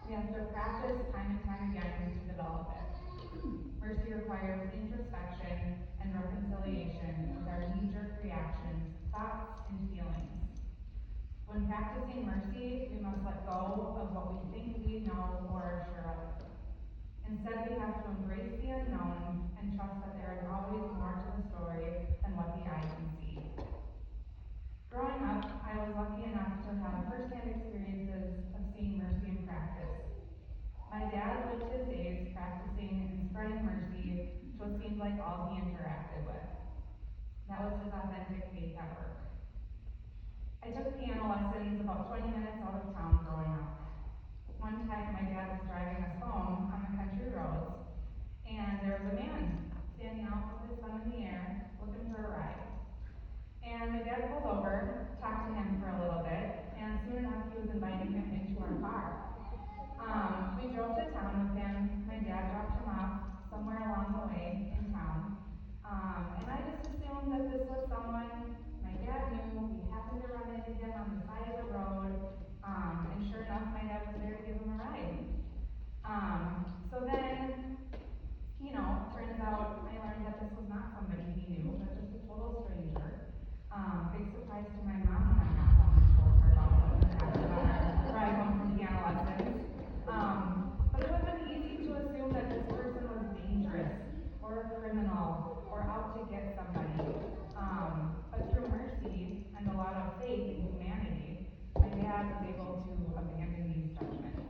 We have to practice time and time again to develop it. Mercy requires introspection and reconciliation with our knee-jerk reactions, thoughts, and feelings. When practicing mercy, we must let go of what we think we know or are sure of. Instead, we have to embrace the unknown and trust that there is always more to the story than what the eye can see. Growing up, I was lucky enough to have first-hand experiences of seeing mercy in practice. My dad lived his days practicing and spreading mercy to what seemed like all he interacted with. That was his authentic faith at work. I took piano lessons about 20 minutes out of town growing up. One time my dad was driving us home on the country roads, and there was a man standing out with his thumb in the air, looking for a ride. And my dad pulled over, talked to him for a little bit, and soon enough he was inviting him into our car. We drove to town with him. My dad dropped him off somewhere along the way in town. And I just assumed that this was someone my dad knew. We happened to run into him on the side of the road. And sure enough, my dad was there to give him a ride. So then, turns out I learned that this was not somebody he knew, but just a total stranger. Big surprise to my mom when I got home and told her about what happened on our ride home from piano lessons. But it would have been easy to assume that this person was dangerous or a criminal or out to get somebody. But through mercy and a lot of faith in humanity, my dad was able to abandon these judgments.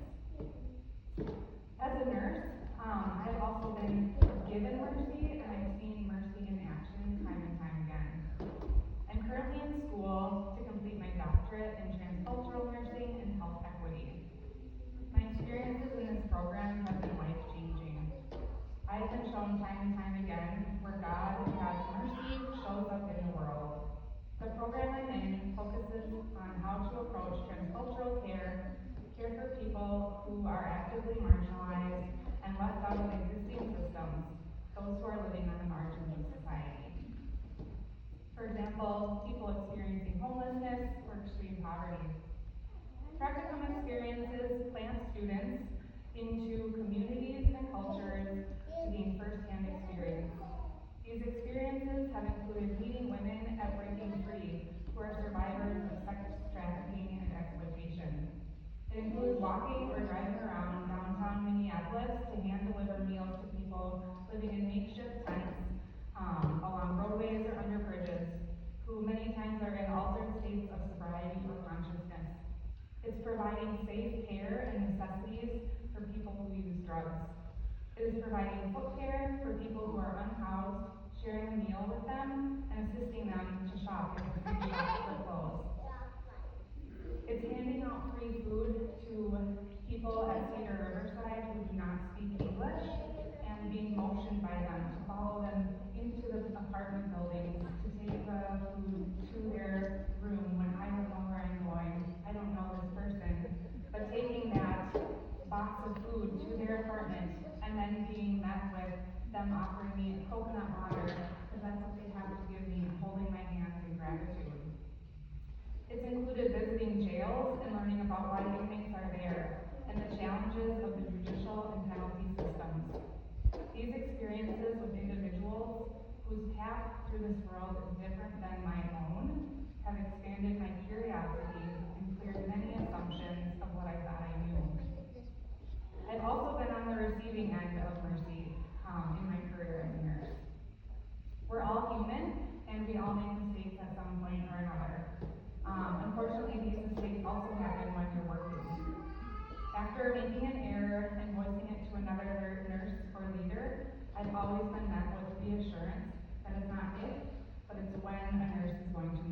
As a nurse, I've also been given mercy, and I've seen mercy in action time and time again. I'm currently in school to complete my doctorate in transcultural nursing and health equity. My experiences in this program have been life-changing. I have been shown time and time again where God and God's mercy shows up in the world. The program I'm in focuses on how to approach transcultural care for people who are actively marginalized and left out of existing systems, those who are living on the margins of society. For example, people experiencing homelessness or extreme poverty. Practicum experiences plant students into communities and cultures to gain first-hand experience. These experiences have included meeting women at Breaking Free who are survivors of sex trafficking and exploitation. It includes walking or driving around downtown Minneapolis to hand-deliver meals to people living in makeshift tents along roadways or under bridges, who many times are in altered states of sobriety or consciousness. It's providing safe care and necessities for people who use drugs. It is providing foot care for people who are unhoused, sharing a meal with them, and assisting them to shop in the food shop for clothes. It's handing out free food to people at Cedar Riverside who do not speak English, and being motioned by them to follow them into the apartment buildings to take the food to their room when I don't know where I'm going. I don't know this person. But taking that box of food to their apartment and then being met with them offering me coconut water, because that's what they have to give me, holding my hands in gratitude. It's included visiting jails and learning about why inmates are there and the challenges of the judicial and penalty systems. These experiences with individuals whose path through this world is different than my own have expanded my curiosity and cleared many assumptions of what I thought I knew. I've also been on the receiving end of mercy in my career as a nurse. We're all human, and we all make mistakes at some point or another. Unfortunately, these mistakes also happen when you're working. After making an error and voicing it to another nurse or leader, I've always been met with reassurance that it's not if, but it's when a nurse is going to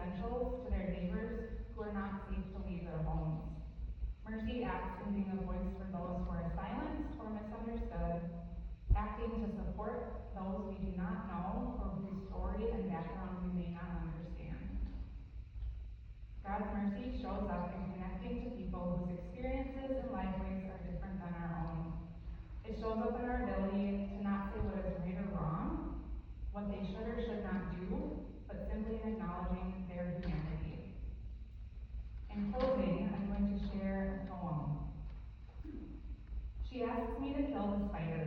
essentials to their neighbors who are not safe to leave their homes. Mercy acts in being a voice for those who are silenced or misunderstood, acting to support those we do not know or whose story and background we may not understand. God's mercy shows up in connecting to people whose experiences and lifeways are different than our own. It shows up in our ability to not say what is right or wrong, what they should or should not do, but simply in acknowledging their humanity. In closing, I'm going to share a poem. She asks me to kill the spider.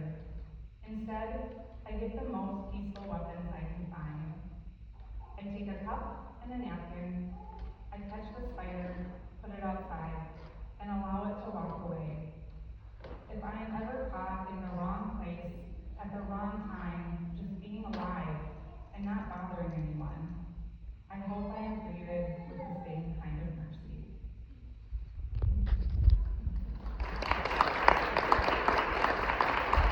Instead, I get the most peaceful weapons I can find. I take a cup and a napkin